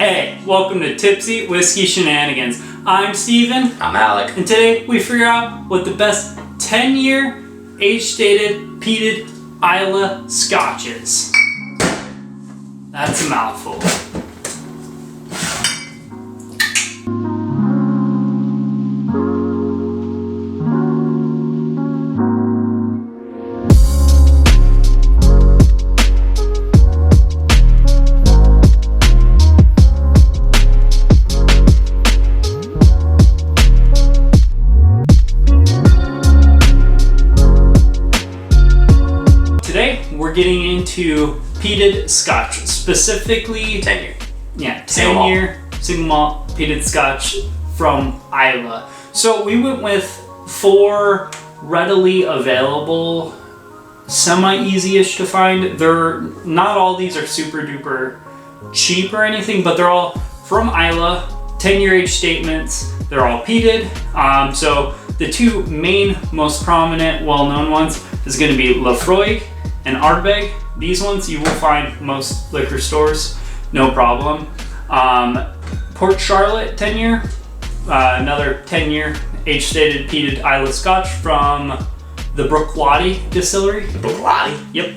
Hey, welcome to Tipsy Whiskey Shenanigans. I'm Steven. I'm Alec. And today we figure out what the best 10-year age-stated peated Isle Scotch is. That's a mouthful. We're getting into peated Scotch, specifically 10-year. Yeah, 10-year single malt peated Scotch from Islay. So we went with 4 readily available, semi-easy-ish to find. They're not all these are super duper cheap or anything, but they're all from Islay, 10-year age statements. They're all peated. So the 2 main, most prominent, well-known ones is going to be Lafroig and Ardbeg. These ones you will find most liquor stores, no problem. Port Charlotte 10-year, another 10-year age-stated peated Isle Scotch from the Brooklady distillery. Brooklady? Yep.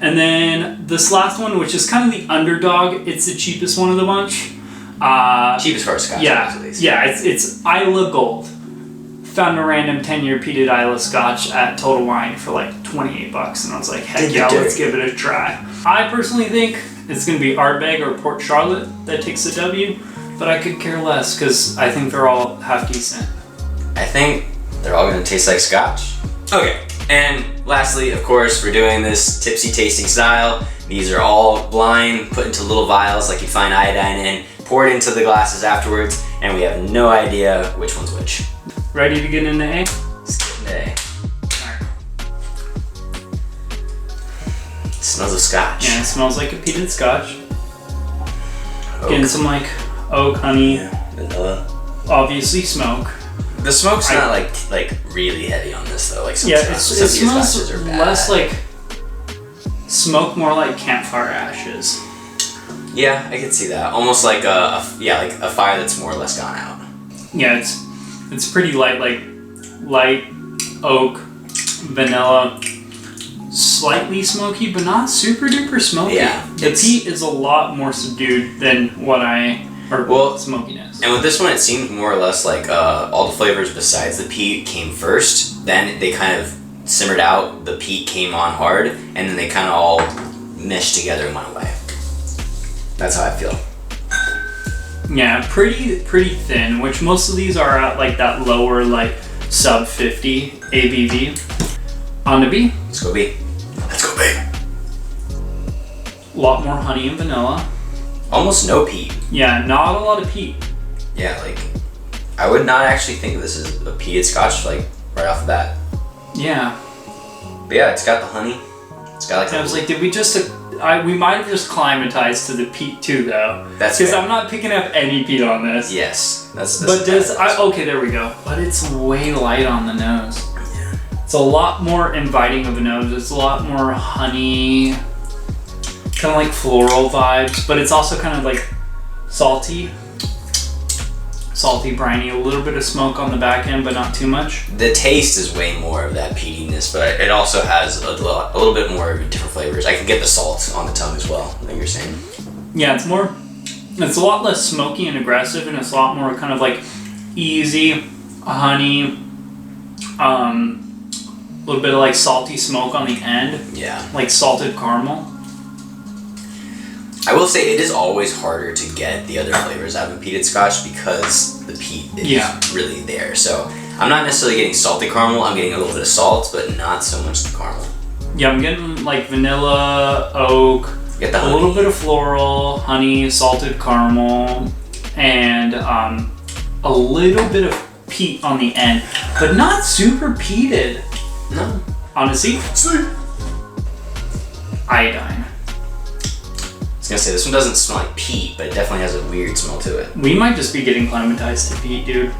And then this last one, which is kind of the underdog, it's the cheapest one of the bunch. Cheapest for a Scotch. Yeah, it's Isla Gold. Found a random 10-year peated Isle Scotch at Total Wine for like $28, and I was like, heck yeah, let's give it a try. I personally think it's going to be Ardbeg or Port Charlotte that takes the W, but I could care less because I think they're all half decent. I think they're all going to taste like Scotch. Okay, and lastly, of course, we're doing this tipsy tasting style. These are all blind, put into little vials like you find iodine in, poured into the glasses afterwards, and we have no idea which one's which. Ready to get into A? Let's get into A. Alright. It smells of Scotch. Yeah, it smells like a peated Scotch. Oak. Getting some like oak, honey, Vanilla. obviously smoke. The smoke's not like really heavy on this though. Like some Yeah, some it peated smells Scotches are bad. less like smoke, more like campfire ashes. Yeah, I could see that. Almost like a fire that's more or less gone out. Yeah, it's pretty light, like light oak, vanilla, slightly smoky, but not super duper smoky. Yeah, the peat is a lot more subdued than smokiness. And with this one, it seemed more or less like all the flavors besides the peat came first. Then they kind of simmered out. The peat came on hard, and then they kind of all meshed together and went away. That's how I feel. Yeah, pretty thin, which most of these are at like that lower, like sub 50 ABV. On to B. Let's go B. Let's go B. A lot more honey and vanilla. Almost no peat. Yeah, not a lot of peat. Yeah, like I would not actually think this is a peated Scotch like right off the bat. Yeah. But yeah, it's got the honey. It's got like. I was like, did we just? We might have just climatized to the peat too, though. That's because fair. I'm not picking up any peat on this. Yes, that's. Okay, there we go. But it's way light on the nose. Yeah. It's a lot more inviting of a nose. It's a lot more honey, kind of like floral vibes, but it's also kind of like salty, briny. A little bit of smoke on the back end, but not too much. The taste is way more of that peatiness, but it also has a little bit more of different flavors. I can get the salt on the tongue as well, like you're saying. Yeah, it's a lot less smoky and aggressive, and it's a lot more kind of like easy, honey, a little bit of like salty smoke on the end. Yeah. Like salted caramel. I will say it is always harder to get the other flavors out of a peated Scotch because the peat is really there. So I'm not necessarily getting salty caramel, I'm getting a little bit of salt, but not so much the caramel. Yeah, I'm getting like vanilla, oak, Get the honey. A little bit of floral, honey, salted caramel, and a little bit of peat on the end, but not super peated. No. On a C? Iodine. I was gonna say, this one doesn't smell like peat, but it definitely has a weird smell to it. We might just be getting climatized to peat, dude.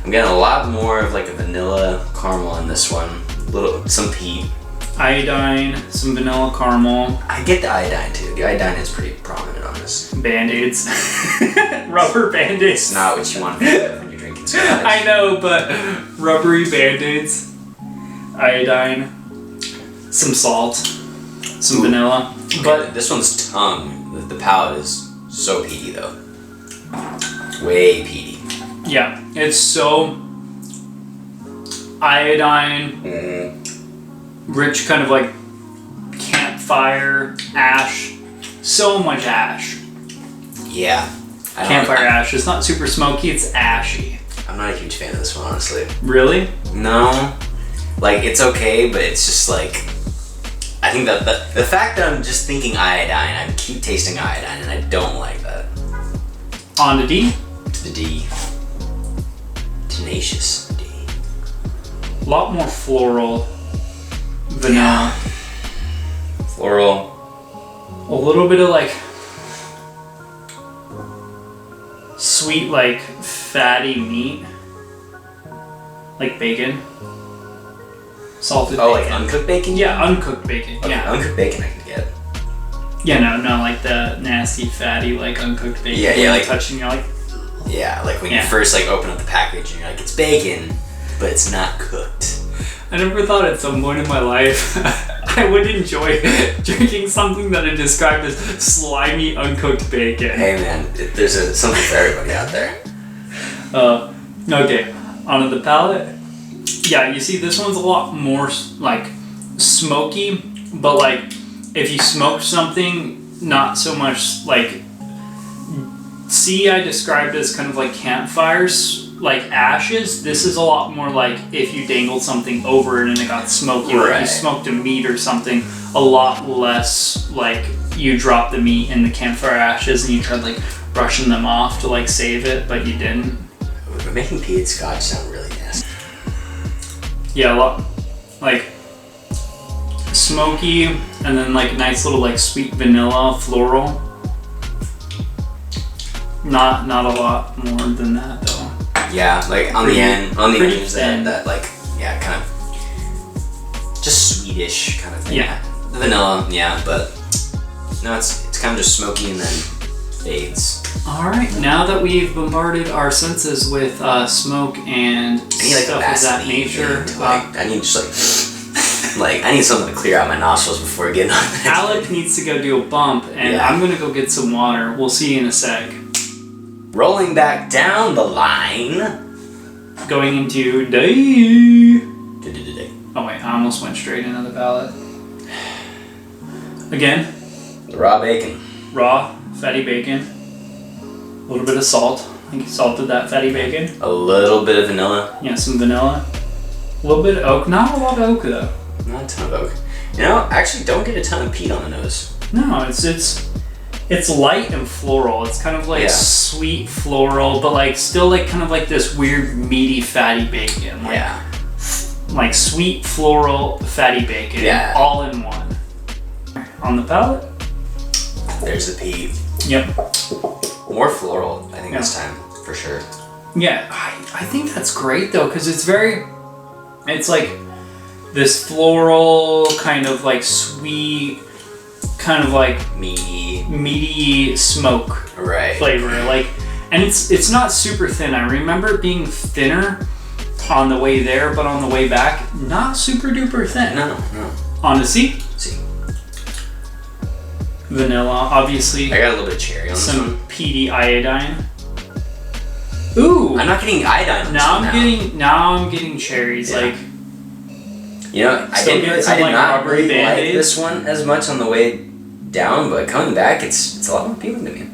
I'm getting a lot more of like a vanilla caramel in this one. Some peat. iodine, some vanilla caramel. I get the iodine too. The iodine is pretty prominent on this. Band-Aids. Rubber Band-Aids. It's not what you want when you're drinking Scotch. I know, but rubbery Band-Aids. Iodine. Some salt. Some vanilla. Okay, But this one's tongue. The palate is so peaty though. Way peaty. yeah, it's so iodine, rich kind of like campfire ash. So much ash. Yeah. Campfire ash. It's not super smoky, it's ashy. I'm not a huge fan of this one, honestly. Really? No. Like, it's okay, but it's just like... I think that the fact that I'm just thinking iodine, I keep tasting iodine, and I don't like that. On to D. To the D. Tenacious D. A lot more floral. Vanilla. Yeah. Floral. A little bit of like sweet, like fatty meat. Like bacon. Salted Oh, like bacon. uncooked bacon? Yeah, uncooked bacon. Okay, Yeah. uncooked bacon I can get. Yeah, no, not like the nasty, fatty, like uncooked bacon. Yeah, when yeah, you're like- touching, you're like, Yeah, like when you Yeah. first like open up the package and you're like, it's bacon, but it's not cooked. I never thought at some point in my life I would enjoy drinking something that I described as slimy, uncooked bacon. Hey man, there's something for everybody out there. Okay, onto the palate. Yeah, you see, this one's a lot more like smoky, but like if you smoke something, not so much like. See, I described as kind of like campfires, like ashes. This is a lot more like if you dangled something over it and it got smoky, like you Right. smoked a meat or something. A lot less like you drop the meat in the campfire ashes and you tried like brushing them off to like save it, but you didn't. We're making peated Scotch sound really nasty. Yeah, a lot like smoky and then like nice little like sweet vanilla floral. Not a lot more than that though. Yeah, like on the end Pretty is thin. that like, yeah, kind of just sweetish kind of thing. Yeah. The vanilla, yeah, but no, it's kind of just smoky and then fades. All right, now that we've bombarded our senses with smoke and I need like stuff a of that Vaseline nature, to, like, I need just like I need something to clear out my nostrils before getting on the next Alec needs to go do a bump, and Yeah. I'm gonna go get some water. We'll see you in a sec. Rolling back down the line. Going into day. Oh wait, I almost went straight into the palate. Again, The raw bacon. raw fatty bacon. A little bit of salt. I think you salted that fatty bacon. A little bit of vanilla. Yeah, some vanilla. A little bit of oak. Not a lot of oak though. Not a ton of oak. You know, actually don't get a ton of peat on the nose. No, it's light and floral. It's kind of like Yeah. sweet floral, but like still like kind of like this weird meaty fatty bacon. Like, Yeah. Like sweet floral fatty bacon. Yeah. All in one. On the palate. There's the peat. Yep. More floral, I think Yeah. this time, for sure. Yeah, I think that's great though, because it's like this floral kind of like sweet, kind of like meaty smoke Right. flavor. Like, and it's not super thin. I remember it being thinner on the way there, but on the way back, not super duper thin. No. On to C. See, Vanilla, obviously. I got a little bit of cherry on this Some one. peaty iodine. Ooh. I'm not getting iodine on this Now one I'm getting cherries. Yeah. Like, You know, I Still did getting some, not like, rubbery really like Band-Aids. this one as much on the way down, but coming back, it's a lot more appealing to me.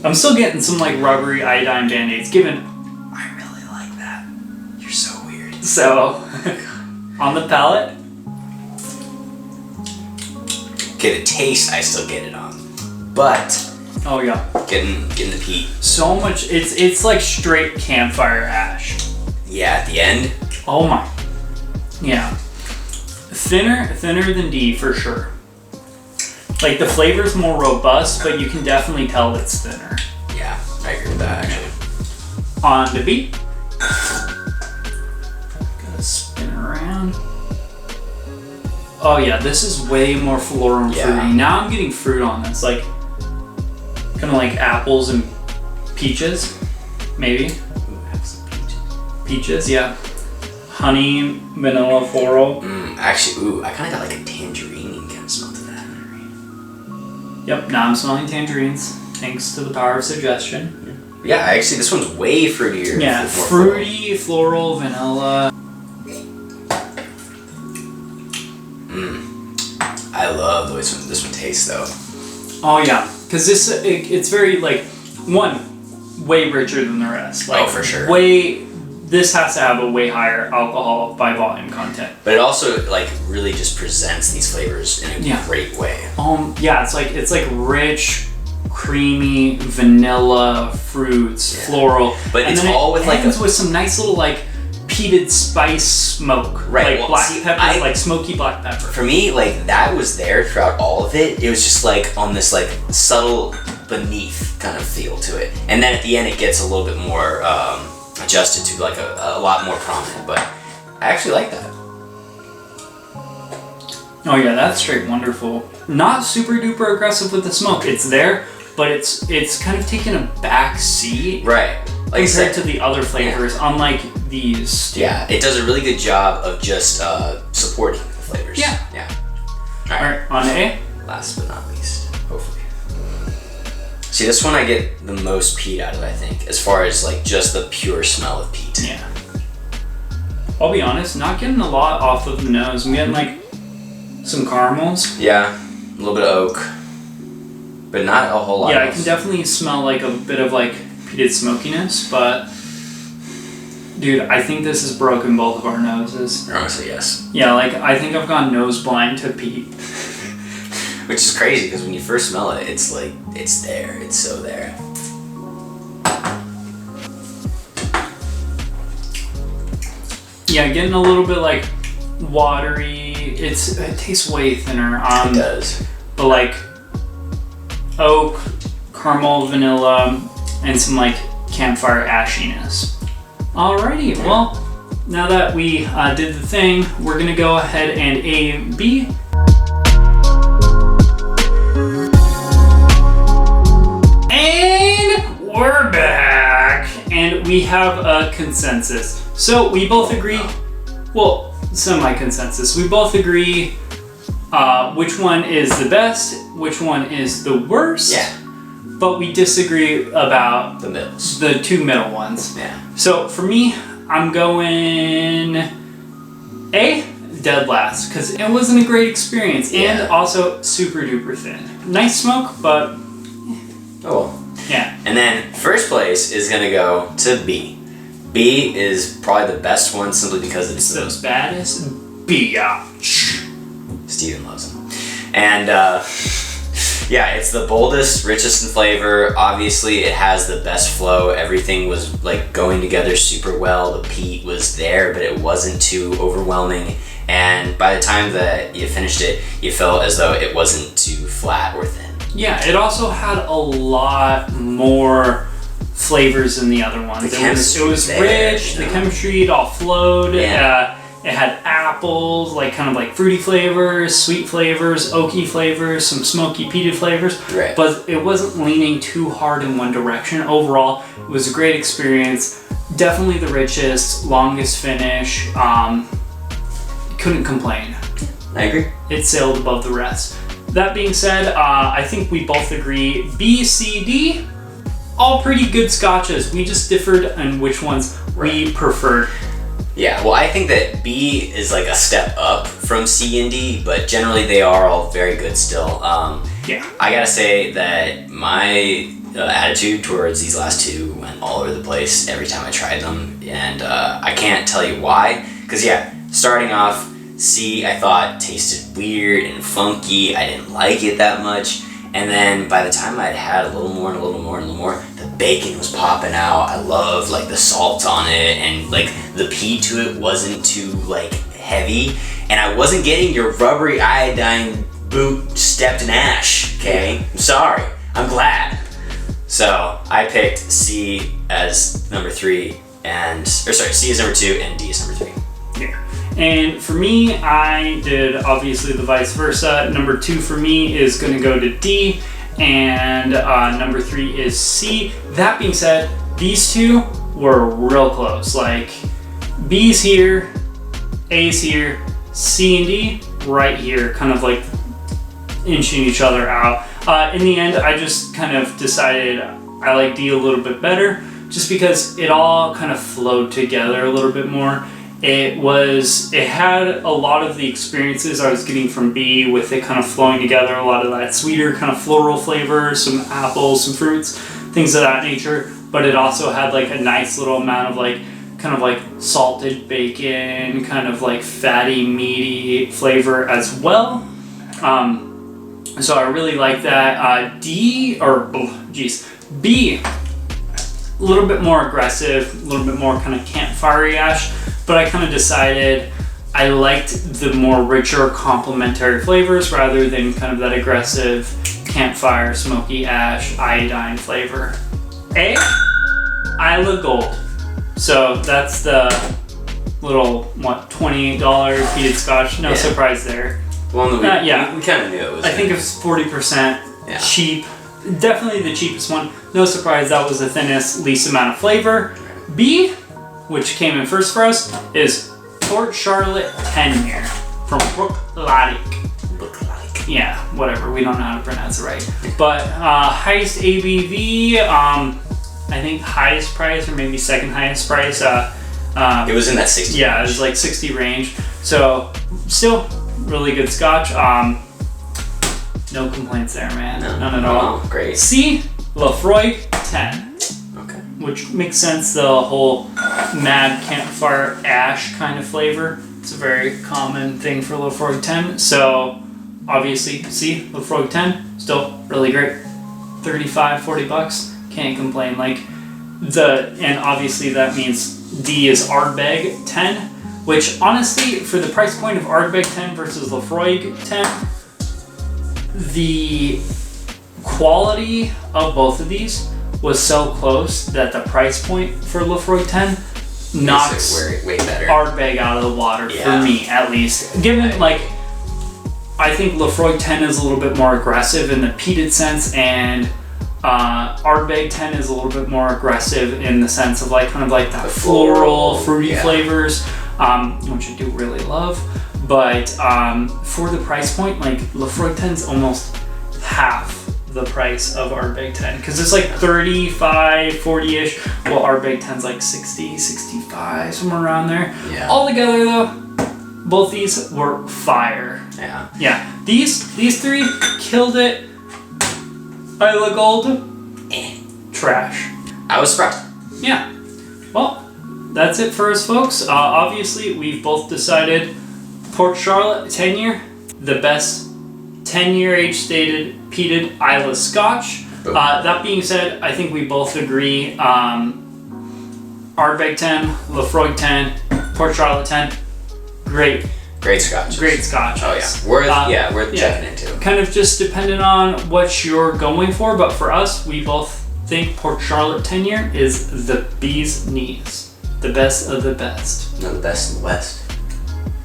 I'm still getting some like rubbery iodine Band-Aids. Given, I really like that. You're so weird. So, on the palate. Okay, the taste I still get it on, but Oh yeah. getting the peat. So much. It's like straight campfire ash. Yeah, at the end. Oh my. Yeah. Thinner than D for sure. Like the flavor's more robust, but you can definitely tell it's thinner. Yeah, I agree with that actually. On to B. Gotta spin around. Oh yeah, this is way more floral and fruity. Now I'm getting fruit on this, like kind of like apples and peaches, maybe. Ooh, have some peaches. Peaches, yeah. Honey, vanilla, floral. Actually, ooh, I kind of got like a tangerine kind of smell to that. Yep, now I'm smelling tangerines, thanks to the power of suggestion. Yeah, actually, this one's way fruitier. Yeah, fruity, floral, vanilla. I love the way this one tastes, though. Oh yeah, because it's very like way richer than the rest. Like, for sure. This has to have a way higher alcohol by volume content. But it also like really just presents these flavors in a great way. Yeah, it's like rich, creamy, vanilla, fruits, floral. But it's all with like with some nice little like peated spice smoke. Right. Like black pepper, like smoky black pepper. For me, like that was there throughout all of it. It was just like on this like subtle beneath kind of feel to it. And then at the end it gets a little bit more adjusted to like a lot more prominent, but I actually like that. Oh yeah, that's straight wonderful. Not super duper aggressive with the smoke. It's there, but it's kind of taken a back seat. Right. Like compared to the other flavors, unlike these. Yeah, it does a really good job of just supporting the flavors. Yeah. Yeah. Alright, on to A. Last but not least, hopefully. See, this one I get the most peat out of, I think, as far as like just the pure smell of peat. Yeah. I'll be honest, not getting a lot off of the nose. I'm getting like some caramels. Yeah, a little bit of oak, but not a whole lot. Yeah, I can definitely smell like a bit of like peated smokiness, but dude, I think this has broken both of our noses. Honestly, yes. Yeah, like I think I've gone nose blind to peat. Which is crazy because when you first smell it, it's like, it's there. It's so there. Yeah, getting a little bit like watery. It tastes way thinner. It does. But like oak, caramel, vanilla, and some like campfire ashiness. Alrighty, well, now that we did the thing, we're gonna go ahead and A-B. And we're back! And we have a consensus. So we both agree, well, semi-consensus. We both agree which one is the best, which one is the worst. Yeah. But we disagree about the middles. The two middle ones. Yeah. So for me, I'm going A, dead last, because it wasn't a great experience and also super duper thin. Nice smoke, but oh well. Yeah. And then first place is gonna go to B. B is probably the best one simply because it's the baddest biatch. Steven loves them. And yeah, it's the boldest, richest in flavor. Obviously, it has the best flow. Everything was like going together super well. The peat was there, but it wasn't too overwhelming. And by the time that you finished it, you felt as though it wasn't too flat or thin. Yeah, it also had a lot more flavors than the other ones. It was rich, the chemistry, it all flowed. Yeah. It had apples, like kind of like fruity flavors, sweet flavors, oaky flavors, some smoky peated flavors. Right. But it wasn't leaning too hard in one direction. Overall, it was a great experience. Definitely the richest, longest finish. Couldn't complain. I agree. It sailed above the rest. That being said, I think we both agree B, C, D, all pretty good scotches. We just differed on which ones we preferred. Yeah, well, I think that B is like a step up from C and D, but generally they are all very good still. Yeah. I gotta say that my attitude towards these last two went all over the place every time I tried them, and I can't tell you why. Because yeah, starting off, C I thought tasted weird and funky. I didn't like it that much. And then by the time I'd had a little more and a little more and a little more, the bacon was popping out. I loved like the salt on it, and like the peat to it wasn't too like heavy, and I wasn't getting your rubbery iodine boot stepped in ash. Okay, I'm sorry. I'm glad. So I picked C as number 3, C as number 2, and D as number 3. Yeah. And for me, I did obviously the vice versa. Number 2 for me is going to go to D, and number 3 is C. That being said, these two were real close. Like B's here, A's here, C and D right here, kind of like inching each other out. In the end, I just kind of decided I like D a little bit better, just because it all kind of flowed together a little bit more. It had a lot of the experiences I was getting from B, with it kind of flowing together, a lot of that sweeter kind of floral flavor, some apples, some fruits, things of that nature. But it also had like a nice little amount of like kind of like salted bacon, kind of like fatty, meaty flavor as well. So I really like that. B, a little bit more aggressive, a little bit more kind of campfire ash, but I kind of decided I liked the more richer complementary flavors rather than kind of that aggressive campfire, smoky ash, iodine flavor. A, Isle Gold. So that's the little, $28 peated scotch. No surprise there. One that we kind of knew it was. I think it was 40% cheap. Definitely the cheapest one. No surprise, that was the thinnest, least amount of flavor. B, which came in first for us, is Port Charlotte 10 year from Palate. Yeah, whatever. We don't know how to pronounce it right. But highest ABV, I think highest price, or maybe second highest price. It was in that 60 Yeah, range. it was like 60 range. So still really good scotch. No complaints there, man. No. None at all. Oh, great. C, Lafroig 10. Okay. Which makes sense, the whole mad campfire ash kind of flavor. It's a very common thing for Lafroig 10. So obviously, C, Lafroig 10, still really great. $35-40, can't complain. And obviously that means D is Ardbeg 10, which honestly, for the price point of Ardbeg 10 versus Lafroig 10, the quality of both of these was so close that the price point for Lafroig 10 knocks way better. Ardbeg out of the water, for me at least. Given I think Lafroig 10 is a little bit more aggressive in the peated sense, and Ardbeg 10 is a little bit more aggressive in the sense of kind of that floral, fruity flavors, which I do really love. But for the price point, Lafroig 10 is almost half the price of Ardbeg 10, because it's 35, 40-ish, while Ardbeg 10's 60, 65, somewhere around there. Yeah. All together though, both these were fire. Yeah. Yeah. These three killed it. Isle Gold, trash. I was surprised. Yeah. Well, that's it for us, folks. Obviously, we've both decided Port Charlotte 10 year, the best 10-year age-stated peated Isle Scotch. That being said, I think we both agree Ardbeg 10, Lafroig 10, Port Charlotte 10, great Scotch. Great scotch. Oh yeah, worth checking into. Kind of just dependent on what you're going for, but for us, we both think Port Charlotte 10 year is the bee's knees, the best of the best. No, the best in the West.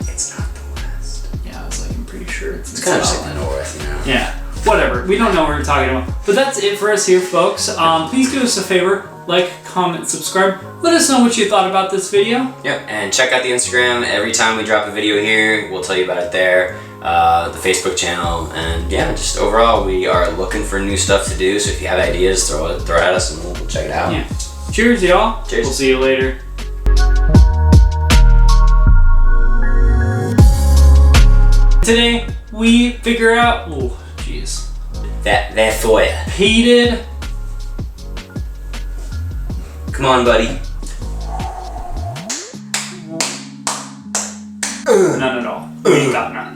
It's not the West. Yeah, I was I'm pretty sure it's kind of just the North, you know. Yeah, whatever. We don't know what we're talking about, but that's it for us here, folks. Please do us a favor, like, comment, subscribe. Let us know what you thought about this video. Yep, and check out the Instagram. Every time we drop a video here, we'll tell you about it there. The Facebook channel, and yeah, just overall, we are looking for new stuff to do. So if you have ideas, throw it at us, and we'll check it out. Yeah. Cheers, y'all. Cheers. We'll see you later. Today we figure out. Oh, jeez. That for ya. Peated. Come on, buddy. None at all. We ain't got none.